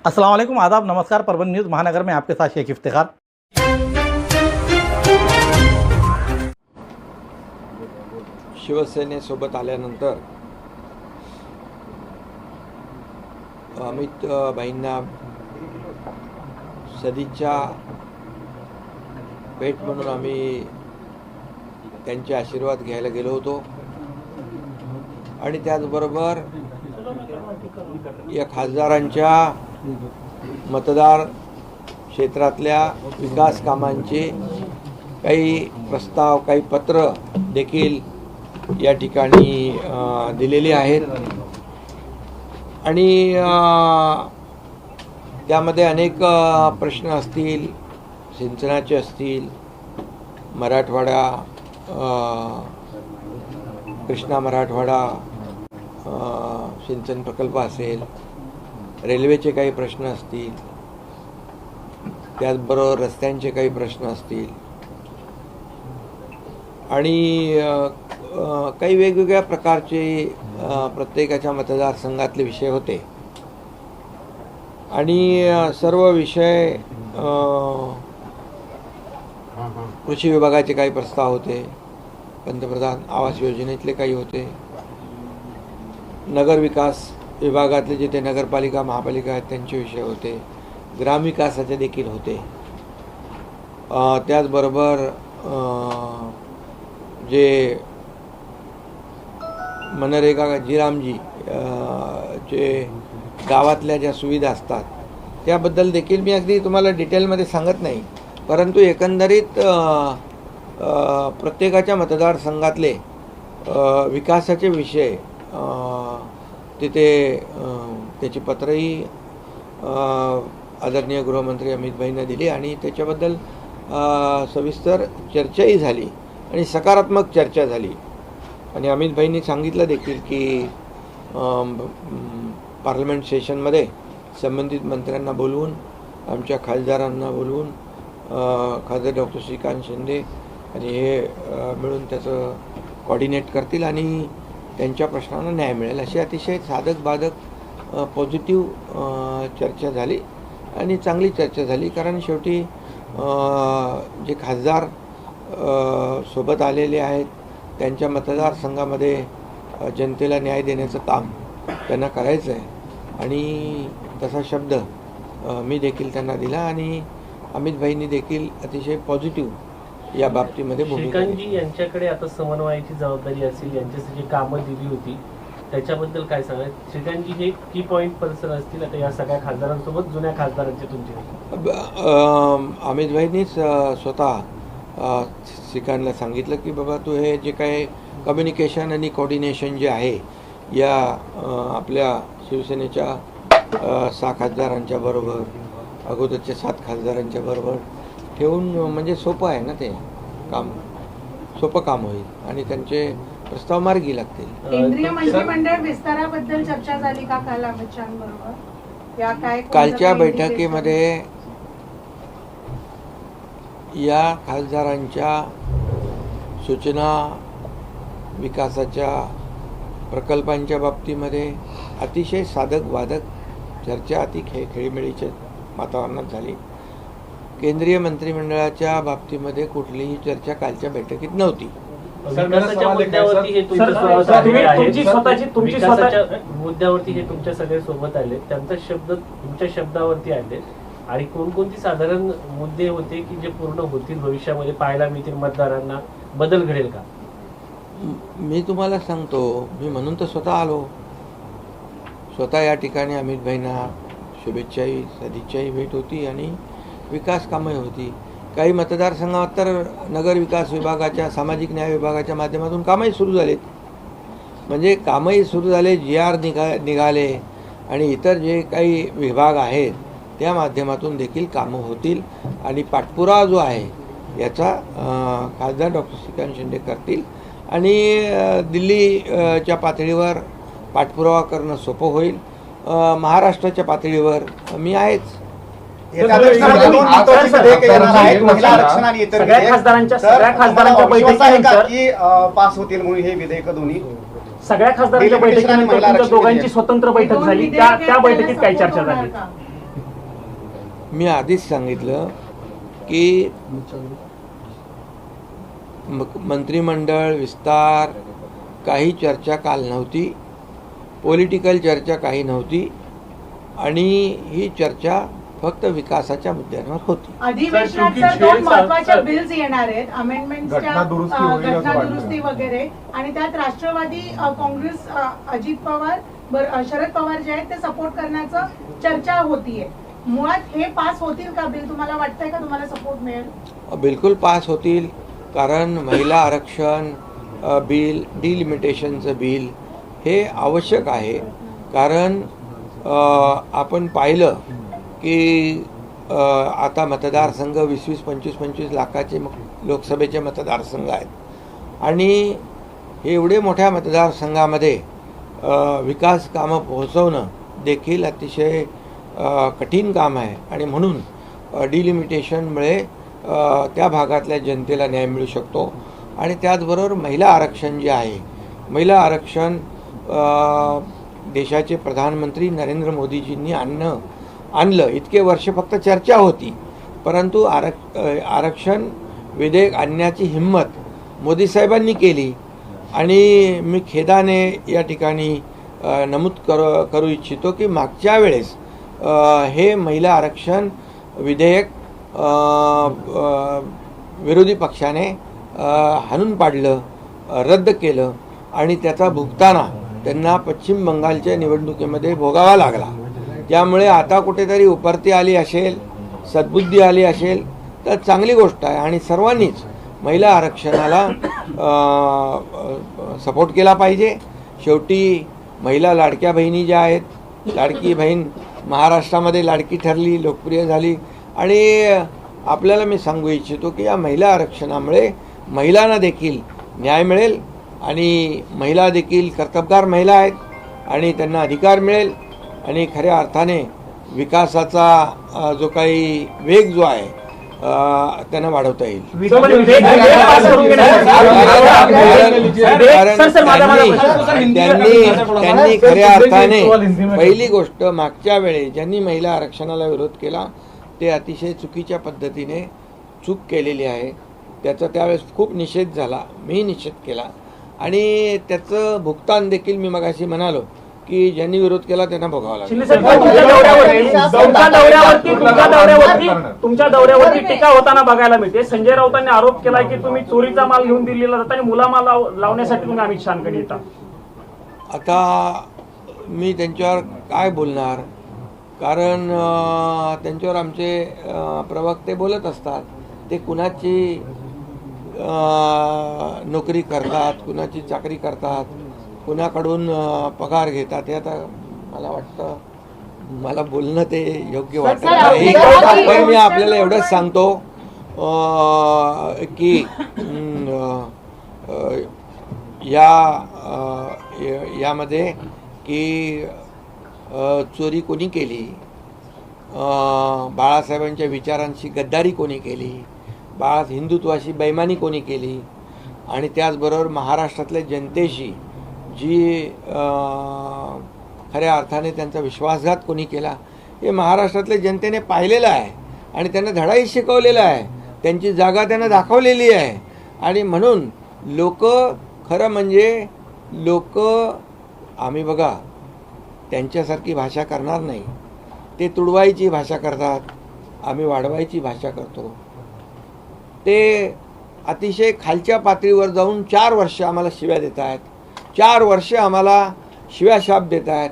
अस्सलाम वालेकुम, आदाब, नमस्कार। परभणी न्यूज़ महानगर में आपके साथ शेख इफ्तिखार। शिवसेनेसोबत आल्यानंतर अमित भाईंना सदिच्छा भेट म्हणून आम्ही त्यांचे आशीर्वाद घ्यायला गेलो होतो आणि त्याचबरोबर या खासदारांच्या मतदार क्षेत्रातल्या विकास कामांचे काही प्रस्ताव, काही पत्र देखील या ठिकाणी दिलेली आहेत आणि त्यामध्ये अनेक प्रश्न असतील, सिंचनाचे असतील, मराठवाडा, कृष्णा मराठवाडा सिंचन प्रकल्प असेल, रेल्वेचे काही प्रश्न असतील, त्याचबरोबर रस्त्यांचे काही प्रश्न असतील आणि काही वेगवेगळ्या प्रकारचे प्रत्येकाच्या मतदारसंघातले विषय होते आणि सर्व विषय कृषी विभागाचे काही प्रस्ताव होते, पंतप्रधान आवास योजनेतले काही होते, नगर विकास विभागातले जिथे नगरपालिका महापालिका आहेत त्यांचे विषय होते, ग्रामविकासाचे देखील होते। त्याचबरोबर जे मनरेगा जीरामजी चे गावातल्या ज्या सुविधा असतात त्याबद्दल देखील मी अगदी तुम्हाला डिटेलमध्ये सांगत नाही, परंतु एकंदरीत प्रत्येकाच्या मतदारसंघातले विकासाचे विषय तिथे त्याची पत्रही आदरणीय गृहमंत्री अमित भाईंना दिली आणि त्याच्याबद्दल सविस्तर चर्चाही झाली आणि सकारात्मक चर्चा झाली आणि अमित भाईंनी सांगितलं देखील की पार्लमेंट सेशनमध्ये संबंधित मंत्र्यांना बोलवून, आमच्या खासदारांना बोलवून, खासदार डॉक्टर श्रीकांत शिंदे आणि हे मिळून त्याचं कॉर्डिनेट करतील आणि त्यांच्या प्रश्नांना न्याय मिळेल अशी अतिशय साधक बाधक पॉझिटिव्ह चर्चा झाली आणि चांगली चर्चा झाली। कारण शेवटी जे खासदार सोबत आलेले आहेत त्यांच्या मतदारसंघामध्ये जनतेला न्याय देण्याचं काम त्यांना करायचं आहे आणि तसा शब्द मी देखील त्यांना दिला आणि अमित भाईंनी देखील अतिशय पॉझिटिव्ह या बाबतीमध्ये भूमिका घेतली। श्रीकांतजी यांच्याकडे आता समन्वयाची जबाबदारी असेल, यांच्यासाठी कामं दिली होती, त्याच्याबद्दल काय सांगा? श्रीकांतजी हे की पॉईंट पर्सन असतील आता या सगळ्या खासदारांसोबत, जुन्या खासदारांचे तुमचे? अमित भाईंनीच स्वतः श्रीकांतला सांगितलं की बाबा तू हे जे काय कम्युनिकेशन आणि कोऑर्डिनेशन जे आहे या आपल्या शिवसेनेच्या 6 खासदारांच्या बरोबर, अगोदरच्या 7 खासदारांच्या बरोबर ठेवून म्हणजे सोपं आहे ना, ते काम सोपं काम होईल आणि त्यांचे प्रस्ताव मार्गी लागतील। केंद्रीय मंत्रिमंडळ विस्ताराबद्दल चर्चा झाली का काल अमित शहांबरोबर? या काय कालच्या बैठकीमध्ये या खासदारांच्या सूचना, विकासाच्या प्रकल्पांच्या बाबतीमध्ये अतिशय साधक बाधक चर्चा अति खेळीमेळीच्या वातावरणात झाली। केंद्रीय मंत्रिमंडळाच्या बाबतीमध्ये कुठलीही चर्चा कालच्या बैठकीत नव्हती। मुद्द्यावरती हे तुमच्या सगळे सोबत आले, त्यांचा शब्द तुमच्या शब्दावरती आले आणि कोणकोणती साधारण मुद्दे होते की जे पूर्ण होतील, भविष्यामध्ये पाहायला मिळतील, मतदारांना बदल घडेल का? मी तुम्हाला सांगतो, मी म्हणून तर स्वतः आलो, स्वतः या ठिकाणी अमित भाईंना शुभेच्छाही सदिच्छाही भेट होती आणि विकास कामही होती। काही मतदारसंघात तर नगर विकास विभागाच्या, सामाजिक न्याय विभागाच्या माध्यमातून कामही सुरू झालेत, म्हणजे कामही सुरू झाले, GR निघाले आणि इतर जे काही विभाग आहेत त्या माध्यमातून देखील कामं होतील आणि पाठपुरावा जो आहे याचा खासदार डॉक्टर श्रीकांत शिंदे करतील आणि दिल्लीच्या पातळीवर पाठपुरावा करणं सोपं होईल। महाराष्ट्राच्या पातळीवर मी आहेच। पास होतील म्हणून हे विधेयक दोन्ही सगळ्या खासदारांच्या बैठकीनंतर दोघांची स्वतंत्र बैठक झाली, त्या बैठकीत काय चर्चा झाली? मी आधीच सांगितलं की मंत्रिमंडळ विस्तार काही चर्चा काल नव्हती, पॉलिटिकल चर्चा काही नव्हती आणि ही चर्चा फक्त विकासाच्या मुद्द्यांवर होती. अधिवेशनात सर, सर 2 तुमची महत्त्वाच्या सर- बिल्स येणार आहेत, अमेंडमेंट्सच्या घटनादुरुस्ती होईल असं घटना वाटतं. दुरुस्ती वगैरे, आणि त्यात राष्ट्रवादी काँग्रेस अजित पवार शरद पवार जे आहेत ते सपोर्ट करण्याचं चर्चा होतीये. मुळात हे पास होतील का बिल? तुम्हाला वाटतंय का तुम्हाला सपोर्ट मिळेल? बिलकुल पास होतील, कारण महिला आरक्षण बिल, डिलिमिटेशनचं बिल हे आवश्यक आहे. कारण आपण पाहिलं की आता मतदारसंघ 20-20, 25-25 लाखाचे लोकसभेचे मतदारसंघ आहेत आणि हे एवढे मोठ्या मतदारसंघामध्ये विकास कामं पोहोचवणं देखील अतिशय कठीण काम आहे आणि म्हणून डिलिमिटेशनमुळे त्या भागातल्या जनतेला न्याय मिळू शकतो. आणि त्याचबरोबर महिला आरक्षण जे आहे, महिला आरक्षण देशाचे प्रधानमंत्री नरेंद्र मोदीजींनी आणलं. इतके वर्ष फक्त चर्चा होती, परंतु आरक्षण विधेयक आणण्याची हिंमत मोदी साहेबांनी केली. आणि मी खेदाने या ठिकाणी नमूद करू इच्छितो की मागच्या वेळेस हे महिला आरक्षण विधेयक विरोधी पक्षाने हाणून पाडलं, रद्द केलं आणि त्याचा भुगताना त्यांना पश्चिम बंगालच्या निवडणुकीमध्ये भोगावा लागला. त्यामुळे आता कुठेतरी उपरती आली असेल, सद्बुद्धी आली असेल तर चांगली गोष्ट आहे आणि सर्वांनीच महिला आरक्षणाला सपोर्ट केला पाहिजे. शेवटी महिला लाडक्या बहिणी ज्या आहेत, लाडकी बहीण महाराष्ट्रामध्ये लाडकी ठरली, लोकप्रिय झाली आणि आपल्याला मी सांगू इच्छितो की या महिला आरक्षणामुळे महिलांना देखील न्याय मिळेल आणि महिला देखील कर्तबगार महिला आहेत आणि त्यांना अधिकार मिळेल आणि खऱ्या अर्थाने विकासाचा जो काही वेग जो आहे त्यांना वाढवता येईल. त्यांनी खऱ्या अर्थाने पहिली गोष्ट, मागच्या वेळेस ज्यांनी महिला आरक्षणाला विरोध केला ते अतिशय चुकीच्या पद्धतीने चूक केलेली आहे. त्याचा त्यावेळेस खूप निषेध झाला, मी निषेध केला आणि त्याचं भुगतान देखील मी मगाशी म्हणालो की ज्यांनी विरोध केला त्यांना भोगावं लागेल. तुमच्या दौऱ्यावरती टीका होताना बघायला मिळते. संजय राऊतांनी आरोप केला की तुम्ही चोरीचा माल घेऊन दिलेला जाता आणि मुलामाल लावण्यासाठी तुम्ही अमित शहाकडे येता. आता मी त्यांच्यावर काय बोलणार, कारण त्यांच्यावर आमचे प्रवक्ते बोलत असतात. ते कुणाची नोकरी करतात, कुणाची चाकरी करतात, कुणाकडून पगार घेतात, हे आता मला वाटतं मला बोलणं ते योग्य वाटत नाही. पण मी आपल्याला एवढंच सांगतो की यामध्ये की चोरी कोणी केली, बाळासाहेबांच्या विचारांशी गद्दारी कोणी केली, हिंदुत्वाशी बेईमानी कोणी केली आणि त्याचबरोबर महाराष्ट्रातल्या जनतेशी जी खऱ्या अर्थाने त्यांचा विश्वासघात कोणी केला हे महाराष्ट्रातल्या जनतेने पाहिलेलं आहे आणि त्यांना धडाही शिकवलेला आहे. त्यांची जागा त्यांना दाखवलेली आहे आणि म्हणून लोक, खरं म्हणजे लोक, आम्ही बघा त्यांच्यासारखी भाषा करणार नाही. ते तुडवायची भाषा करतात, आम्ही वाढवायची भाषा करतो. ते अतिशय खालच्या पातळीवर जाऊन 4 वर्ष आम्हाला शिव्या देत आहेत, 4 वर्ष आम्हाला शिव्याशाप देत आहेत.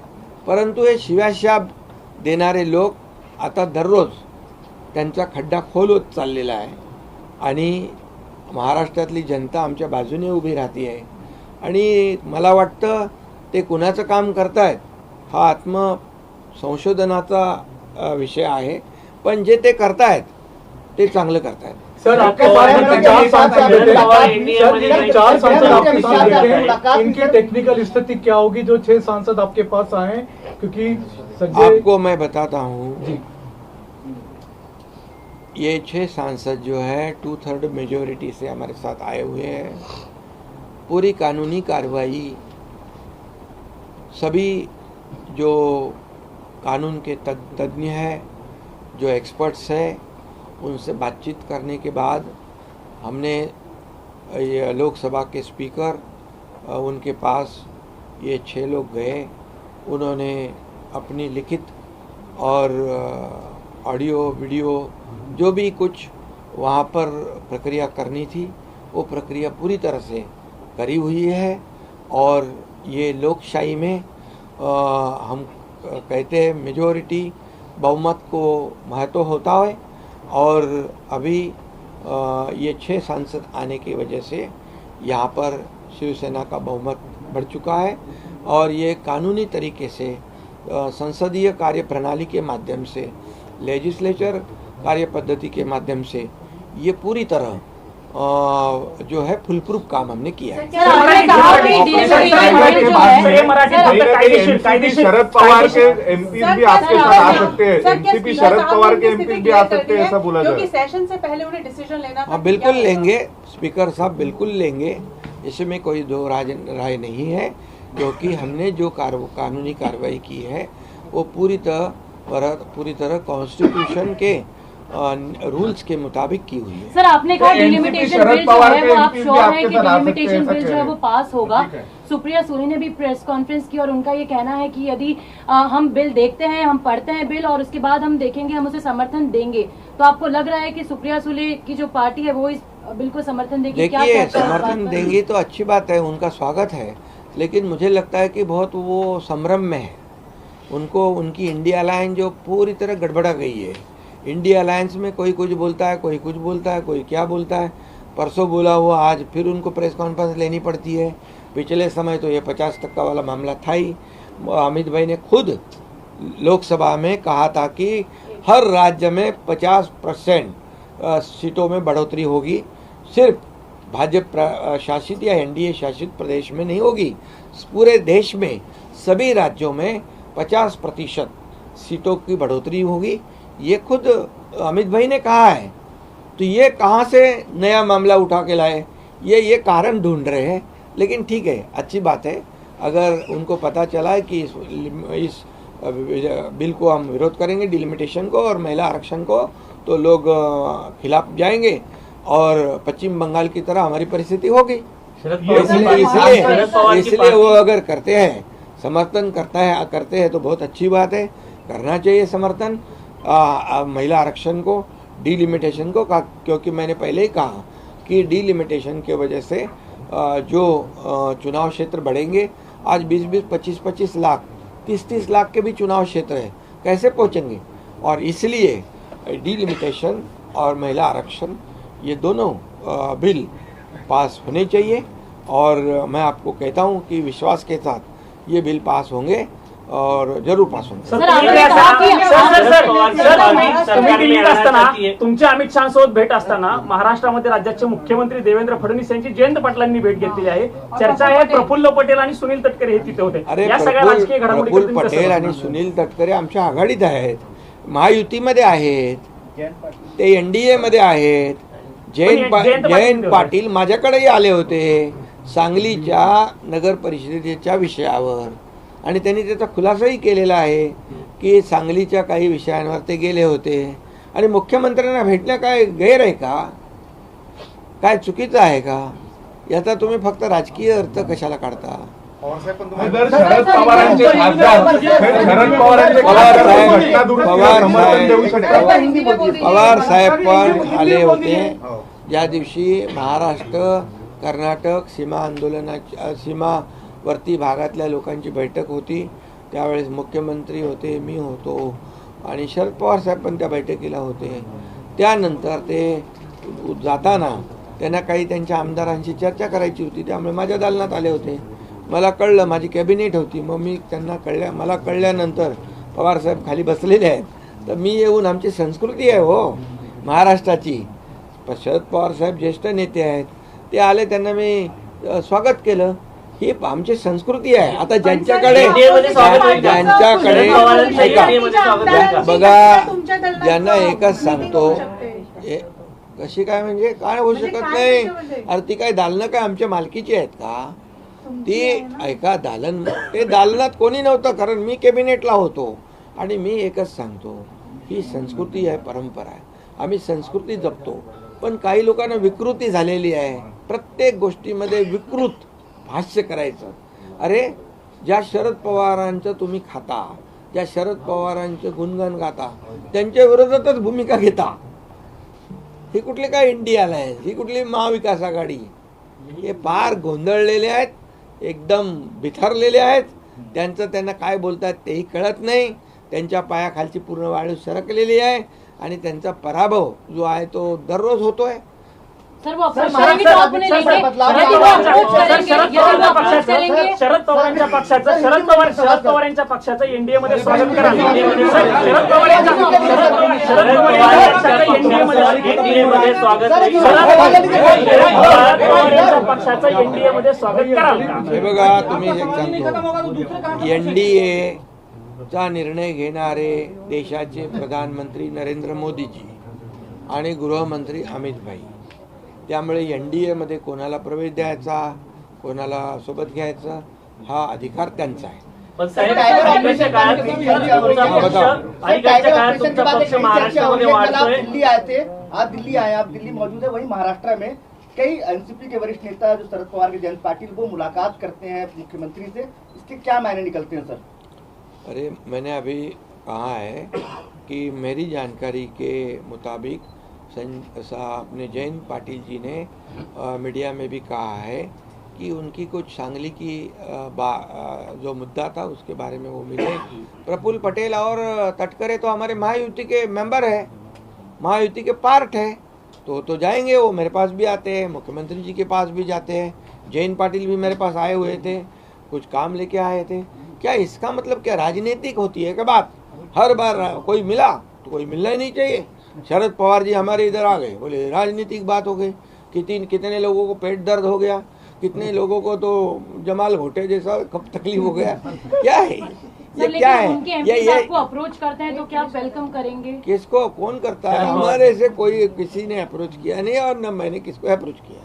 परंतु हे शिव्याशाप देणारे लोक आता दररोज त्यांचा खड्डा खोल होत चाललेला आहे आणि महाराष्ट्रातली जनता आमच्या बाजूने उभी राहते आहे. आणि मला वाटतं ते कुणाचं काम करतायत हा आत्मसंशोधनाचा विषय आहे, पण जे ते करतायत ते चांगलं करतायत. सर, आपके चार सांसद आपके साथ हैं, इनकी टेक्निकल स्थिति क्या होगी जो 6 सांसद आपके पास आए? क्योंकि आपको मैं बताता हूँ, ये 6 सांसद जो है 2/3 मेजोरिटी से हमारे साथ आए हुए हैं. पूरी कानूनी कार्रवाई सभी जो कानून के तज्ञ हैं जो एक्सपर्ट्स हैं उनसे बातचीत करने के बाद हमने ये लोकसभा के स्पीकर उनके पास ये 6 लोग गए। उन्होंने अपनी लिखित और ऑडियो वीडियो जो भी कुछ वहाँ पर प्रक्रिया करनी थी वो प्रक्रिया पूरी तरह से करी हुई है। और ये लोकशाही में हम कहते हैं मेजॉरिटी बहुमत को महत्व होता है। और अभी ये 6 सांसद आने की वजह से यहाँ पर शिवसेना का बहुमत बढ़ चुका है और ये कानूनी तरीके से संसदीय कार्य प्रणाली के माध्यम से, लेजिस्लेचर कार्य पद्धति के माध्यम से ये पूरी तरह जो है फुल प्रूफ काम हमने किया है। शरद पवार के एमपी भी आपके साथ आ सकते हैं, एनसीपी शरद पवार के एमपी भी आ सकते हैं, ऐसा बोला जा रहा है। सेशन से पहले उन्हें डिसीजन लेना था। बिल्कुल लेंगे, स्पीकर साहब बिल्कुल लेंगे, इसमें कोई दो राय नहीं है, क्योंकि हमने जो कानूनी कार्रवाई की है वो पूरी तरह कॉन्स्टिट्यूशन के रूल्स के मुताबिक की हुई है। सर, आपने कहा डिलिमिटेशन बिल जो है वो आप श्योर है कि डिलिमिटेशन बिल जो है वो पास होगा। सुप्रिया सुले ने भी प्रेस कॉन्फ्रेंस की और उनका ये कहना है कि यदि हम बिल देखते हैं, हम पढ़ते हैं बिल और उसके बाद हम देखेंगे, हम उसे समर्थन देंगे। तो आपको लग रहा है कि सुप्रिया सुले की जो पार्टी है वो इस बिल को समर्थन देगी? देखिए, समर्थन देंगी तो अच्छी बात है, उनका स्वागत है, लेकिन मुझे लगता है कि बहुत वो संभ्रम में है। उनको उनकी इंडिया अलायंस जो पूरी तरह गड़बड़ा गई है। इंडिया अलायंस में कोई कुछ बोलता है, कोई कुछ बोलता है, कोई क्या बोलता है। परसों बोला हुआ आज फिर उनको प्रेस कॉन्फ्रेंस लेनी पड़ती है। पिछले समय तो ये 50% वाला मामला था ही। अमित भाई ने खुद लोकसभा में कहा था कि हर राज्य में 50% सीटों में बढ़ोतरी होगी, सिर्फ भाजपा शासित या एनडीए शासित प्रदेश में नहीं होगी, पूरे देश में सभी राज्यों में 50% सीटों की बढ़ोतरी होगी। ये खुद अमित भाई ने कहा है। तो ये कहाँ से नया मामला उठा के लाए, ये कारण ढूंढ रहे हैं। लेकिन ठीक है, अच्छी बात है, अगर उनको पता चला है कि इस बिल को हम विरोध करेंगे, डिलिमिटेशन को और महिला आरक्षण को, तो लोग खिलाफ जाएंगे और पश्चिम बंगाल की तरह हमारी परिस्थिति होगी। इसलिए वो अगर करते हैं, समर्थन करते हैं तो बहुत अच्छी बात है, करना चाहिए समर्थन महिला आरक्षण को, डिलिमिटेशन को, क्योंकि मैंने पहले ही कहा कि डिलिमिटेशन के वजह से जो चुनाव क्षेत्र बढ़ेंगे, आज 20-20, 25-25 लाख, 30-30 लाख के भी चुनाव क्षेत्र है, कैसे पहुंचेंगे? और इसलिए डिलिमिटेशन और महिला आरक्षण ये दोनों बिल पास होने चाहिए। और मैं आपको कहता हूं कि विश्वास के साथ ये बिल पास होंगे और जरूर पास होंगे। तुम्ही दिल्लीत असताना तुमच्या अमित शहा सोबत भेट असताना महाराष्ट्रामध्ये राज्याचे मुख्यमंत्री देवेंद्र फडणवीस यांची जयंत पाटलांनी भेट घेतलेली आहे। चर्चा आहे प्रफुल्ल पटेल आणि सुनील तटकरे हे तिथे होते। या सगळ्या राजकीय घडामोडी प्रफुल्ल पटेल आणि सुनील तटकरे आमच्या आघाडीत आहेत, महायुतीमध्ये आहेत, ते एनडीए मध्ये आहेत। जयंत पाटील माझ्याकडेही आले होते सांगलीच्या नगर परिषदेच्या विषयावर, आणि त्यांनी त्याचा खुलासाही केलेला आहे की सांगलीच्या काही विषयांवर ते गेले होते आणि मुख्यमंत्र्यांना भेटणं काय गैर आहे का? काय चुकीचं आहे का? याचा तुम्ही फक्त राजकीय अर्थ कशाला काढता? शरद पवारांचे पवार साहेब पण आले होते ज्या दिवशी महाराष्ट्र कर्नाटक सीमावर्ती भागातल्या लोकांची बैठक होती, त्यावेळेस मुख्यमंत्री होते, मी होतो आणि शरद पवार साहेब पण त्या बैठकीला होते। त्यानंतर ते जाताना त्यांना काही त्यांच्या आमदारांशी चर्चा करायची होती, त्यामुळे माझ्या दालनात आले होते। मला कळलं, माझी कॅबिनेट होती, मग मी त्यांना मला कळल्यानंतर पवार साहेब खाली बसलेले आहेत, तर मी येऊन, आमची संस्कृती आहे हो महाराष्ट्राची, शरद पवार साहेब ज्येष्ठ नेते आहेत, ते आले, त्यांना मी स्वागत केलं, ही आमची संस्कृती आहे। आता ज्यांच्याकडे बघा, ज्यांना एकच सांगतो, कशी काय म्हणजे काय होऊ शकत नाही? अरे ती काय दालनं काय आमच्या मालकीची आहेत का? ती ऐका, ते दालनात कोणी नव्हतं, कारण मी कॅबिनेटला होतो। आणि मी एकच सांगतो, ही संस्कृती आहे, परंपरा आहे. आम्ही संस्कृती जपतो, पण काही लोकांना विकृती झालेली आहे. प्रत्येक गोष्टीमध्ये विकृत भाष्य करायचं. अरे ज्या शरद पवारांचं तुम्ही खाता, ज्या शरद पवारांचे गुणगान गाता, त्यांच्या विरोधातच भूमिका घेता. ही कुठली काय इंडिया अलायन्स, ही कुठली महाविकास आघाडी? हे फार गोंधळलेले आहेत, एकदम बिथरलेले आहेत. त्यांना काय बोलतात तेही कळत नाही. त्यांच्या पायाखालची पूर्ण वाळू सरकलेली आहे आणि त्यांचा पराभव जो आहे तो दररोज होतोय. सर वो अप्रोच करेंगे तो आप उन्हें लेंगे, यदि वो अप्रोच करेंगे, यदि वो अप्रोच करेंगे शरद पवारांच्या पक्षाचं एनडीए मध्ये स्वागत करा. शरद पवारांच्या पक्षाचं एनडीए मध्ये स्वागत करा. हे बघा, तुम्ही एक सांगतो, एनडीएचा निर्णय घेणारे देशाचे प्रधानमंत्री नरेंद्र मोदीजी आणि गृहमंत्री अमित भाई. त्यामुळे एनडीए मध्ये कोणाला प्रवेश द्यायचा, कोणाला सोबत घ्यायचा हा अधिकार त्यांचा आहे. पण साहेब, अलीकडच्या काळात तुमचा पक्ष महाराष्ट्रामध्ये वाढतोय. दिल्ली आए थे, आप दिल्ली आए, आप दिल्ली मौजूद है. वही महाराष्ट्र में कई एनसीपी के वरिष्ठ नेता जो शरद पवार के जयंत पाटिल वो मुलाकात करते हैं मुख्यमंत्री से. इसके क्या मायने निकलते हैं सर? अरे मैंने अभी कहा है कि मेरी जानकारी के मुताबिक अपने जयंत पाटिल जी ने मीडिया में भी कहा है कि उनकी कुछ सांगली की जो मुद्दा था उसके बारे में वो मिले. प्रफुल्ल पटेल और तटकरे तो हमारे महायुति के मेंबर है, महायुति के पार्ट है, तो जाएंगे. वो मेरे पास भी आते हैं, मुख्यमंत्री जी के पास भी जाते हैं. जयंत पाटिल भी मेरे पास आए हुए थे, कुछ काम लेके आए थे. क्या इसका मतलब क्या राजनीतिक होती है क्या बात? हर बार कोई मिला तो कोई मिलना ही नहीं चाहिए. शरद पवार जी हमारे इधर आ गए, बोले राजनीतिक बात हो गई. कितने लोगों को पेट दर्द हो गया, कितने लोगों को तो जमाल घोटे जैसा कब तकलीफ हो गया. क्या है ये? क्या है ये? आपको अप्रोच करते हैं तो क्या आप वेलकम करेंगे? किसको कौन करता है? हमारे से कोई किसी ने अप्रोच किया नहीं और न मैंने किसको अप्रोच किया.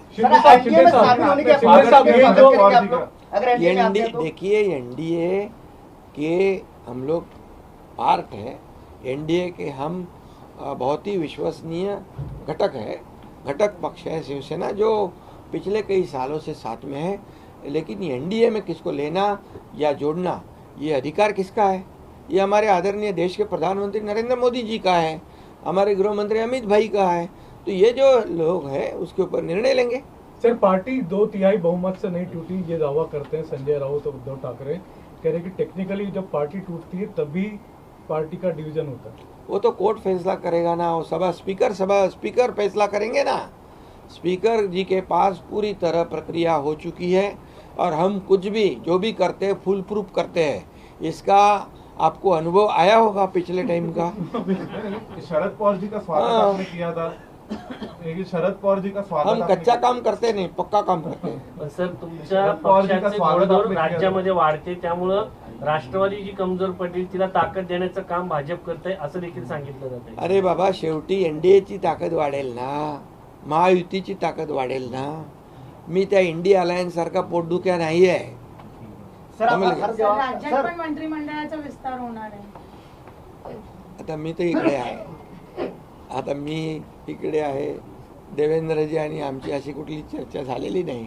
देखिए, एनडीए के हम लोग पार्ट है. एनडीए के हम बहुत ही विश्वसनीय घटक है, घटक पक्ष है शिवसेना, जो पिछले कई सालों से साथ में है. लेकिन एनडीए में किसको लेना या जोड़ना ये अधिकार किसका है? ये हमारे आदरणीय देश के प्रधानमंत्री नरेंद्र मोदी जी का है, हमारे गृह मंत्री अमित भाई का है. तो ये जो लोग हैं उसके ऊपर निर्णय लेंगे. सर, पार्टी 2/3 बहुमत से नहीं टूटी ये दावा करते हैं संजय राउत और उद्धव ठाकरे. कह रहे कि टेक्निकली जब पार्टी टूटती है तभी पार्टी का डिवीजन होता है. वो तो कोर्ट फैसला करेगा ना, वो स्पीकर फैसला करेंगे ना. स्पीकर जी के पास पूरी तरह प्रक्रिया हो चुकी है और हम कुछ भी जो भी करते हैं फुल प्रूफ करते हैं. इसका आपको अनुभव आया होगा पिछले टाइम का. शरद पवार जी का स्वागत आपने किया था. शरद पवार जी का स्वागत हम कच्चा काम करते नाही, पक्का काम करते. सर, तुमच्या पक्षाचे घोडदौड राज्यामध्ये वाढते, त्यामुळं राष्ट्रवादी जी कमजोर पडली तिला ताकद देण्याचं काम भाजप करतंय असं देखील सांगितलं जातंय. अरे बाबा, शेवटी एनडीएची ताकद वाढेल ना, महायुतीची ताकद वाढेल ना. मी त्या इंडिया अलायन्स सारखा पोटदुख्या नाही आहे. राज्यात पण मंत्रिमंडळाचा विस्तार होणार आहे. आता मी तर इकडे आहे, देवेंद्रजी आणि आमची अशी कुठली चर्चा झालेली नाही.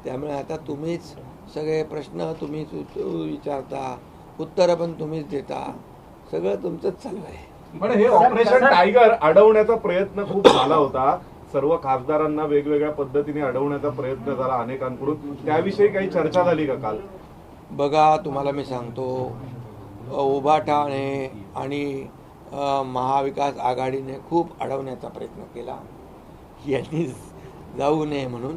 त्यामुळे आता तुम्हीच सगळे प्रश्न तुम्हीच विचारता, उत्तरं पण तुम्हीच देता, सगळं तुमचंच चालू आहे. पण हे ऑपरेशन टायगर अडवण्याचा प्रयत्न खूप झाला होता. सर्व खासदारांना वेगवेगळ्या पद्धतीने अडवण्याचा प्रयत्न झाला अनेकांकडून. त्याविषयी काही चर्चा झाली का काल? बघा, तुम्हाला मी सांगतो, उभाटाने आणि महाविकास आघाडीने खूप अडवण्याचा प्रयत्न केला यांनी जाऊ नये म्हणून.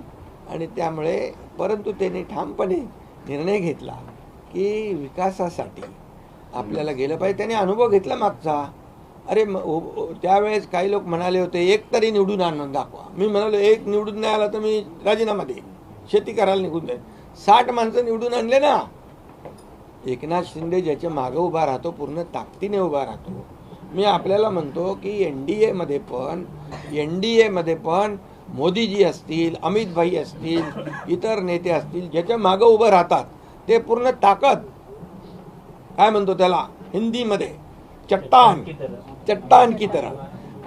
आणि त्यामुळे परंतु त्यांनी ठामपणे निर्णय घेतला की विकासासाठी आपल्याला गेलं पाहिजे. त्याने अनुभव घेतला मागचा. अरे त्यावेळेस काही लोक म्हणाले होते एक तरी निवडून आणून दाखवा. मी म्हणालो एक निवडून नाही आला तर मी राजीनामा देईन, शेती करायला निघून जाईल. 60 माणसं निवडून आणले ना. एकनाथ शिंदे ज्याच्या मागे उभा राहतो, पूर्ण ताकदीने उभा राहतो. मी आपल्याला म्हणतो की एनडीए मध्ये पण मोदीजी असतील, अमित भाई असतील, इतर नेते असतील, ज्याच्या मागे उभं राहतात ते पूर्ण ताकद, काय म्हणतो त्याला हिंदीमध्ये, चट्टान की तरह.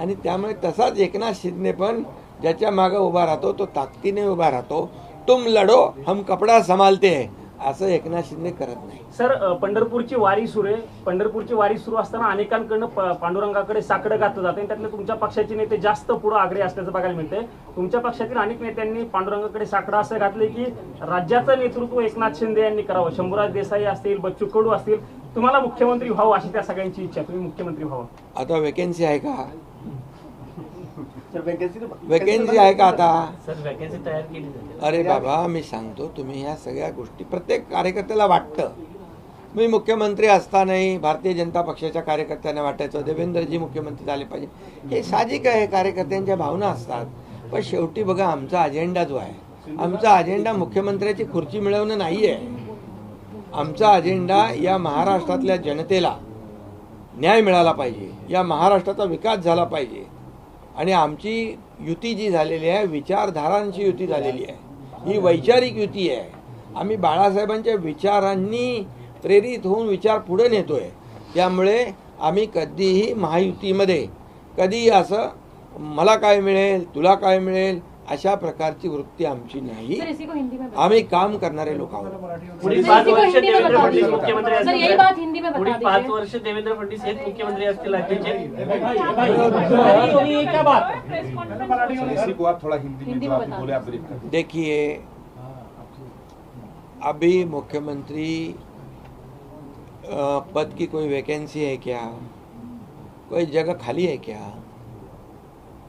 आणि त्यामुळे तसाच एकनाथ शिंदे पण ज्याच्या मागे उभा राहतो तो ताकदीने उभा राहतो. तुम लढो हम कपडा संभालते है असं एकनाथ शिंदे करत नाही. सर, पंढरपूरची वारी सुरू आहे. पंढरपूरची वारी सुरू असताना अनेकांकडनं पांडुरंगाकडे साकडं घातलं जातं आणि त्यातले तुमच्या पक्षाचे नेते जास्त पुढे आग्रही असल्याचं बघायला मिळतंय. तुमच्या पक्षातील अनेक नेत्यांनी पांडुरंगाकडे साकडं असं घातले की राज्याचं नेतृत्व एकनाथ शिंदे यांनी करावं. शंभूराज देसाई असतील, बच्चू कडू असतील, तुम्हाला मुख्यमंत्री व्हावं अशी त्या सगळ्यांची इच्छा, तुम्ही मुख्यमंत्री व्हावं. आता वेकेन्सी आहे का? वेकेन्सी आहे का आता? सर वॅकन्सी तयार केली जाते. अरे बाबा, मी सांगतो, तुम्ही ह्या सगळ्या गोष्टी प्रत्येक कार्यकर्त्याला वाटतं. मी मुख्यमंत्री असतानाही भारतीय जनता पक्षाच्या कार्यकर्त्यांना वाटायचं देवेंद्रजी मुख्यमंत्री झाले पाहिजे. हे साहजिक आहे, कार्यकर्त्यांच्या भावना असतात. पण शेवटी बघा, आमचा अजेंडा जो आहे, आमचा अजेंडा मुख्यमंत्र्याची खुर्ची मिळवणं नाही आहे. आमचा अजेंडा या महाराष्ट्रातल्या जनतेला न्याय मिळाला पाहिजे, या महाराष्ट्राचा विकास झाला पाहिजे. आणि आमची युती जी झालेली आहे, विचारधारांची युती झालेली आहे, ही वैचारिक युती आहे. आम्ही बाळासाहेबांच्या विचारांनी प्रेरित होऊन विचार पुढे नेतोय. त्यामुळे आम्ही कधीही महायुतीमध्ये कधी असं मला काय मिळेल, तुला काय मिळेल अशा प्रकारची वृत्ती आमची नाही. आम्ही काम करणारे लोक आहोत. पुढील 5 वर्ष देवेंद्र फडणवीस मुख्यमंत्री सर, यही असतील. बात हिंदी में बता पुढील दीजिए. 5 वर्ष देवेंद्र फडणवीस हेच मुख्यमंत्री असतील राज्याचे. हिंदी में बता. देखिए, अभी मुख्यमंत्री पद की कोई वैकेंसी है क्या? कोई जगह खाली है क्या?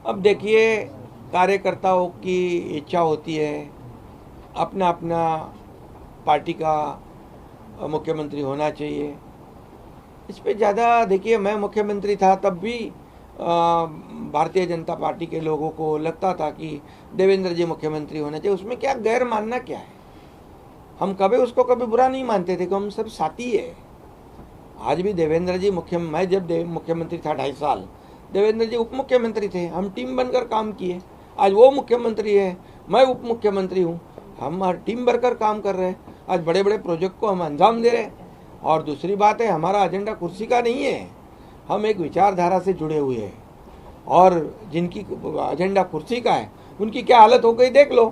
अब देखिए, कार्यकर्ताओं की इच्छा होती है, अपना अपना पार्टी का मुख्यमंत्री होना चाहिए. इस पे ज़्यादा देखिए, मैं मुख्यमंत्री था तब भी भारतीय जनता पार्टी के लोगों को लगता था कि देवेंद्र जी मुख्यमंत्री होना चाहिए. उसमें क्या गैर मानना क्या है? हम कभी उसको कभी बुरा नहीं मानते थे कि हम सब साथी है. आज भी देवेंद्र जी मैं जब मुख्यमंत्री था 2.5 साल, देवेंद्र जी उप मुख्यमंत्री थे. हम टीम बनकर काम किए. आज वो मुख्यमंत्री है, मैं उप मुख्यमंत्री हूँ. हम हर टीम बनकर काम कर रहे हैं. आज बड़े बड़े प्रोजेक्ट को हम अंजाम दे रहे हैं. और दूसरी बात है, हमारा एजेंडा कुर्सी का नहीं है, हम एक विचारधारा से जुड़े हुए हैं. और जिनकी एजेंडा कुर्सी का है, उनकी क्या हालत हो गई देख लो.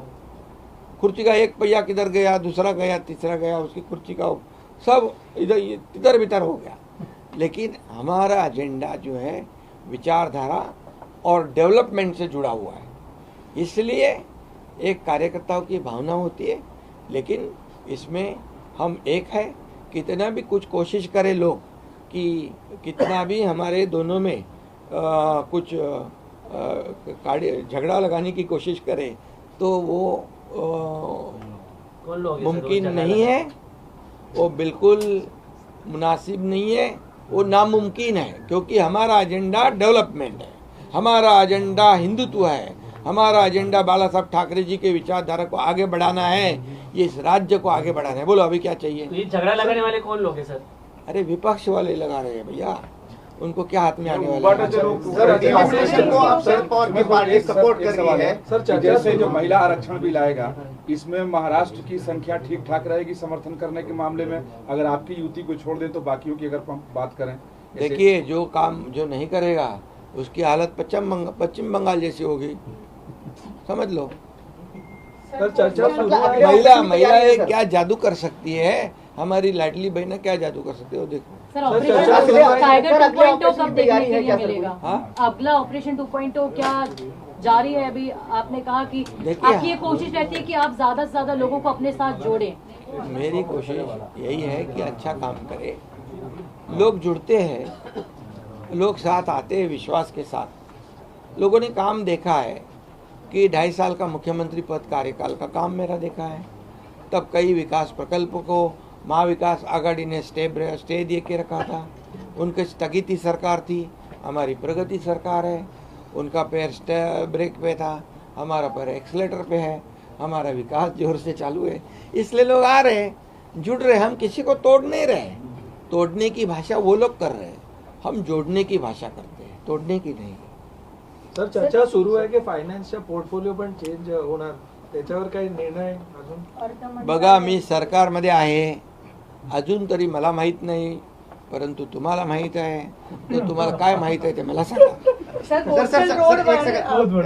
कुर्सी का एक पहिया किधर गया, दूसरा गया, तीसरा गया, उसकी कुर्सी का सब इधर तिधर बितर हो गया. लेकिन हमारा एजेंडा जो है विचारधारा और डेवलपमेंट से जुड़ा हुआ है. इसलिए एक कार्यकर्ताओं की भावना होती है, लेकिन इसमें हम एक है. कितना भी कुछ कोशिश करें लोग कि कितना भी हमारे दोनों में कुछ झगड़ा लगाने की कोशिश करें तो वो कौन लोग मुमकिन नहीं है, वो बिल्कुल मुनासिब नहीं है, वो नामुमकिन है. क्योंकि हमारा एजेंडा डेवलपमेंट है, हमारा एजेंडा हिंदुत्व है, हमारा एजेंडा बाला साहब ठाकरे जी के विचारधारा को आगे बढ़ाना है, ये इस राज्य को आगे बढ़ाना है. बोलो अभी क्या चाहिए? तो ये झगड़ा लगाने वाले कौन लोग हैं सर? अरे विपक्ष वाले लगा रहे हैं भैया, उनको क्या हाथ में आने वाला है? सर, डिमोनेशन को आप शरद पवार की पार्टी सपोर्ट कर रही है. सर, चर्चा से जो महिला आरक्षण बिल आएगा, इसमें महाराष्ट्र की संख्या ठीक ठाक रहेगी समर्थन करने के मामले में? अगर आपकी युति को छोड़ दें तो बाकियों की अगर हम बात करें, देखिए, जो काम जो नहीं करेगा उसकी हालत पश्चिम बंगाल जैसी होगी, समझ लो. सर, चर्चा महिला क्या जादू कर सकती है? हमारी लाडली बहना क्या जादू कर सकती है, वो देखो. सर, ऑपरेशन टाइगर 2.0 कब देखने के लिए मिलेगा? हाँ? अगला ऑपरेशन 2.0 क्या जारी है? अभी आपने कहा कि आपकी ये कोशिश रहती है कि आप ज्यादा से ज्यादा लोगों को अपने साथ जोड़ें. मेरी कोशिश यही है कि अच्छा काम करे. लोग जुड़ते हैं, लोग साथ आते हैं विश्वास के साथ. लोगों ने काम देखा है कि 2.5 साल का मुख्यमंत्री पद कार्यकाल का काम मेरा देखा है. तब कई विकास प्रकल्प को महाविकास आघाड़ी ने स्टे दे के रखा था. उनकी स्थगित सरकार थी, हमारी प्रगति सरकार है. उनका पैर ब्रेक पे था, हमारा पैर एक्सीलेटर पे है. हमारा विकास जोर से चालू है. इसलिए लोग आ रहे हैं, जुड़ रहे. हम किसी को तोड़ नहीं रहे. तोड़ने की भाषा वो लोग कर रहे हैं, हम जोड़ने की भाषा करते हैं, तोड़ने की नहीं. सर, चर्चा सुरू आहे की फायनान्सचा पोर्टफोलिओ पण चेंज होणार, त्याच्यावर काही निर्णय अजून? बघा, मी सरकारमध्ये आहे, अजून तरी मला माहीत नाही परंतु तुम्हाला माहीत आहे, तर तुम्हाला काय माहीत आहे ते मला सांगा. सर सर कोस्टल रोड एक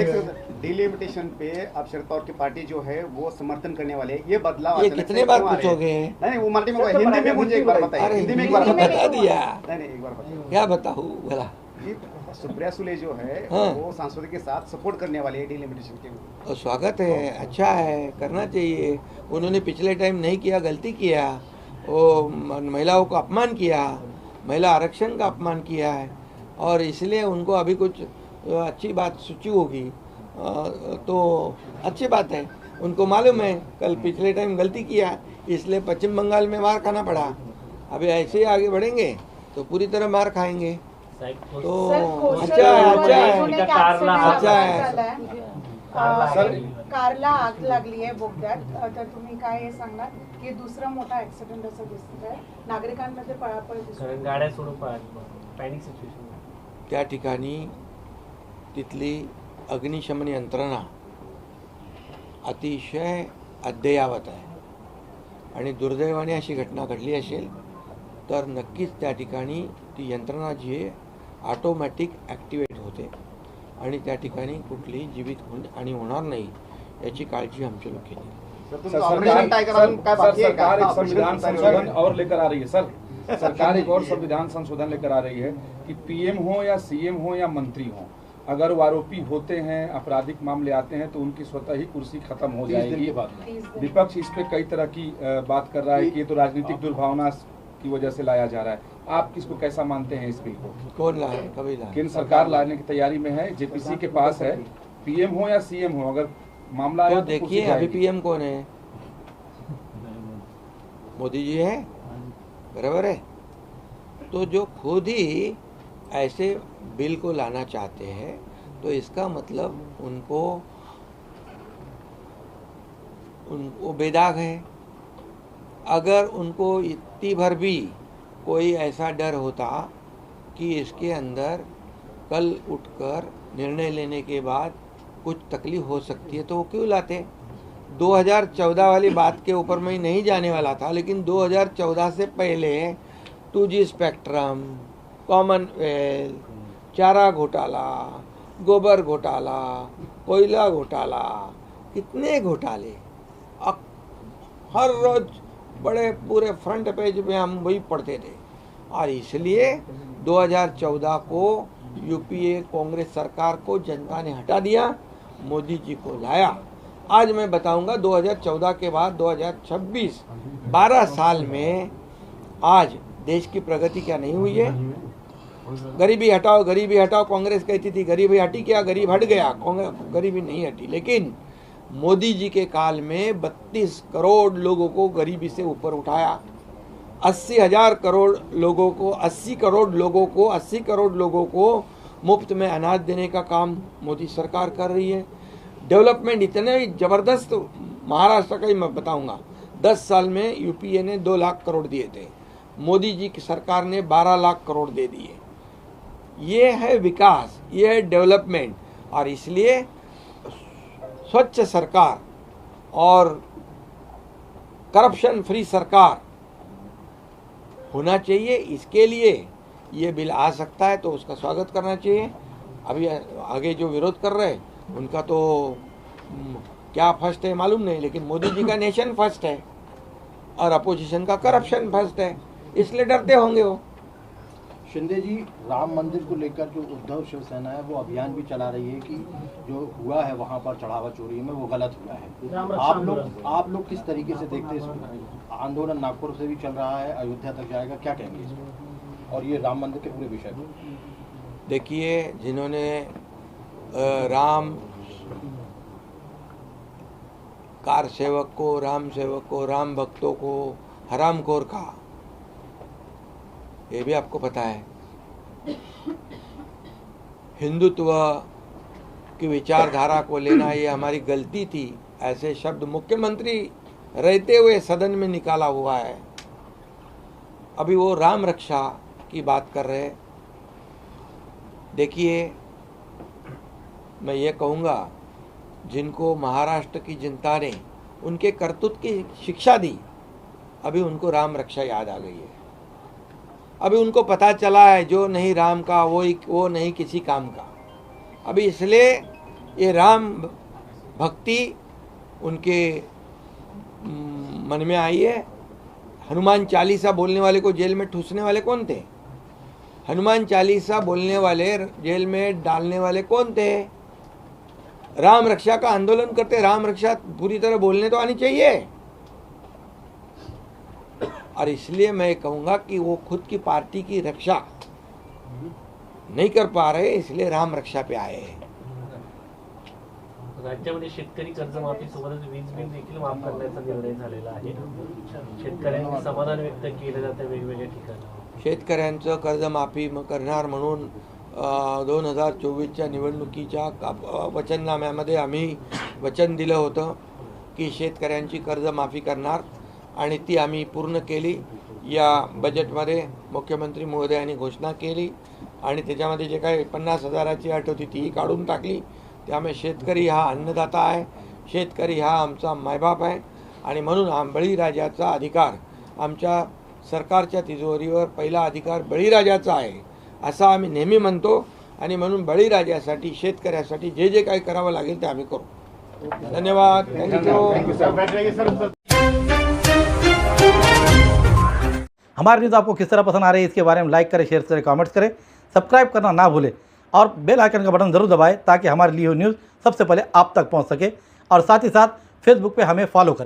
सेकंड डिलिमिटेशन पे अब शरद पवार की पार्टी जो है वो समर्थन करने वाले हैं, ये बदलाव ये अचानक कितने से बार क्यों आ रहे हैं? पूछोगे? नहीं वो मराठी में हिंदी में मुझे एक बार बताइए. अरे हिंदी में एक बार हिंदी में बताइए. बता दिया. नहीं एक बार बताइए क्या बताऊँ बोला. कि सुप्रिया सुले जो है हाँ. वो सांसदों के साथ सपोर्ट करने वाले हैं डिलिमिटेशन के. और स्वागत है, अच्छा है, करना चाहिए. उन्होंने पिछले टाइम नहीं किया, गलती किया. वो महिलाओं को अपमान किया, महिला आरक्षण का अपमान किया है, और इसलिए उनको अभी कुछ अच्छी बात सोची होगी, तो अच्छी बात है. उनको मालूम है कल पिछले टाइम गलती किया, इसलिए पश्चिम बंगाल में मार खाना पड़ा. अभी ऐसे ही आगे बढ़ेंगे तो पूरी तरह मार खाएंगे. तो अच्छा है. कारला आग लागली आहे बोगद्यात, तर तुम्ही काय हे सांगणार की दुसरा मोठा ऍक्सिडेंट असं दिसत आहे, नागरिकांमध्ये पळापळ दिसते, कारण गाड्या सोडून पॅनिक सिच्युएशन. त्या ठिकाणी तिथली अग्निशमन यंत्रणा अतिशय अद्ययावत आहे, आणि दुर्दैवाने अशी घटना घडली असेल तर नक्कीच त्या ठिकाणी ती यंत्रणा जी आहे ऑटोमॅटिक ॲक्टिवेट होते, आणि त्या ठिकाणी कुठलीही जीवितहानी होणार नाही याची काळजी आमच्या लोक घेतील. सरकार एक संविधान संशोधन और लेकर आ रही है. सर सरकार एक और संविधान संशोधन लेकर आ रही है कि पीएम हो या सीएम हो या मंत्री हो, अगर वो आरोपी होते हैं, आपराधिक मामले आते हैं, तो उनकी स्वतः ही कुर्सी खत्म हो जाएगी. विपक्ष इस पे कई तरह की बात कर रहा है कि ये तो राजनीतिक दुर्भावना की वजह से लाया जा रहा है. आप किसको कैसा मानते हैं इस बिल को? कौन लाए, कभी लाए? केंद्र सरकार लाने की तैयारी में है, जेपीसी के पास है. पीएम हो या सीएम हो, अगर मामला आया तो तो देखिए अभी पीएम कौन है? मोदी जी है, बराबर है. तो जो खुद ही ऐसे बिल को लाना चाहते हैं, तो इसका मतलब उनको बेदाग है. अगर उनको इतनी भर भी कोई ऐसा डर होता कि इसके अंदर कल उठकर निर्णय लेने के बाद कुछ तकलीफ हो सकती है, तो वो क्यों लाते? 2014 वाली बात के ऊपर मैं नहीं जाने वाला था, लेकिन 2014 से पहले 2G स्पेक्ट्रम, कॉमनवेल्थ, चारा घोटाला, गोबर घोटाला, कोयला घोटाला, कितने घोटाले हर रोज बड़े पूरे फ्रंट पेज में हम वही पढ़ते थे. और इसलिए 2014 को यूपीए कांग्रेस सरकार को जनता ने हटा दिया, मोदी जी को लाया. आज मैं बताऊंगा 2014 के बाद 2026 12 साल में आज देश की प्रगति क्या नहीं हुई है. गरीबी हटाओ, गरीबी हटाओ, कांग्रेस कहती थी. गरीबी हटी क्या? गरीब हट गया, गरीबी नहीं हटी. लेकिन मोदी जी के काल में 32 करोड़ लोगों को गरीबी से ऊपर उठाया. 80,000 करोड़ लोगों को 80 करोड़ लोगों को मुफ्त में अनाज देने का काम मोदी सरकार कर रही है. डेवलपमेंट इतने ज़बरदस्त महाराष्ट्र का ही मैं बताऊंगा. 10 साल में यूपीए ने 2 लाख करोड़ दिए थे, मोदी जी की सरकार ने 12 लाख करोड़ दे दिए. ये है विकास, ये है डेवलपमेंट. और इसलिए स्वच्छ सरकार और करप्शन फ्री सरकार होना चाहिए. इसके लिए ये बिल आ सकता है, तो उसका स्वागत करना चाहिए. अभी आगे जो विरोध कर रहे हैं उनका तो क्या फर्स्ट है मालूम नहीं, लेकिन मोदी जी का नेशन फर्स्ट है और अपोजिशन का करप्शन फर्स्ट है, इसलिए डरते होंगे वो. शिंदे जी, राम मंदिर को लेकर जो उद्धव शिवसेना है वो अभियान भी चला रही है कि जो हुआ है वहां पर चढ़ावा चोरी में वो गलत हुआ है. आप लोग किस तरीके से देखते हैं इसको? आंदोलन नागपुर से भी चल रहा है, अयोध्या तक जाएगा, क्या कहेंगे इसको और ये राम मंदिर के पूरे विषय को? देखिए, जिन्होंने राम कार सेवक को, राम सेवक को, राम भक्तों को हरामखोर कहा, ये भी आपको पता है. हिंदुत्व की विचारधारा को लेना ये हमारी गलती थी, ऐसे शब्द मुख्यमंत्री रहते हुए सदन में निकाला हुआ है. अभी वो राम रक्षा की बात कर रहे. देखिए, मैं ये कहूँगा, जिनको महाराष्ट्र की जनता ने उनके करतूत की शिक्षा दी, अभी उनको राम रक्षा याद आ गई है. अभी उनको पता चला है जो नहीं राम का वो नहीं किसी काम का। अभी इसलिए ये राम भक्ति उनके मन में आई है। हनुमान चालीसा बोलने वाले को जेल में ठूसने वाले कौन थे? हनुमान चालीसा बोलने वाले जेल में डालने वाले कौन थे? राम रक्षा का आंदोलन करते। राम रक्षा पूरी तरह बोलने तो आनी चाहिए। और इसलिए मैं कहूँगा कि वो खुद की पार्टी की रक्षा नहीं कर पा रहे, इसलिए राम रक्षा पे आए हैं। राज्यामध्ये शेतकरी कर्जमाफी सोबतच वीज बिल देखील माफ करण्याचा निर्णय झालेला आहे। शेतकऱ्यांनी समाधान व्यक्त केलं जातं वेगवेगळ्या ठिकाणी। शेतकऱ्यांचं कर्जमाफी करणार म्हणून 2024च्या निवडणुकीच्या वचननाम्यामध्ये आम्ही वचन दिलं होतं की शेतकऱ्यांची कर्जमाफी करणार आणि ती आम्ही पूर्ण केली। या बजेटमध्ये मुख्यमंत्री महोदयांनी घोषणा केली आणि त्याच्यामध्ये जे काही 50,000ची अट होती तीही काढून टाकली। त्यामुळे शेतकरी हा अन्नदाता आहे, शेतकरी हा आमचा मायबाप आहे आणि म्हणून बळीराजाचा अधिकार, आमच्या सरकारच्या तिजोरीवर पहिला अधिकार बळीराजाचा आहे असं आम्ही नेहमी म्हणतो आणि म्हणून बळीराजासाठी शेतकऱ्यासाठी जे जे काही करावं लागेल ते आम्ही करू। धन्यवाद। हमारी न्यूज़ आपको किस तरह पसंद आ रही है इसके बारे में लाइक करें, शेयर करें, कमेंट्स करें, सब्सक्राइब करना ना भूलें और बेल आइकन का बटन ज़रूर दबाएं ताकि हमारी ली हुई न्यूज़ सबसे पहले आप तक पहुंच सके और साथ ही साथ फेसबुक पे हमें फॉलो करें।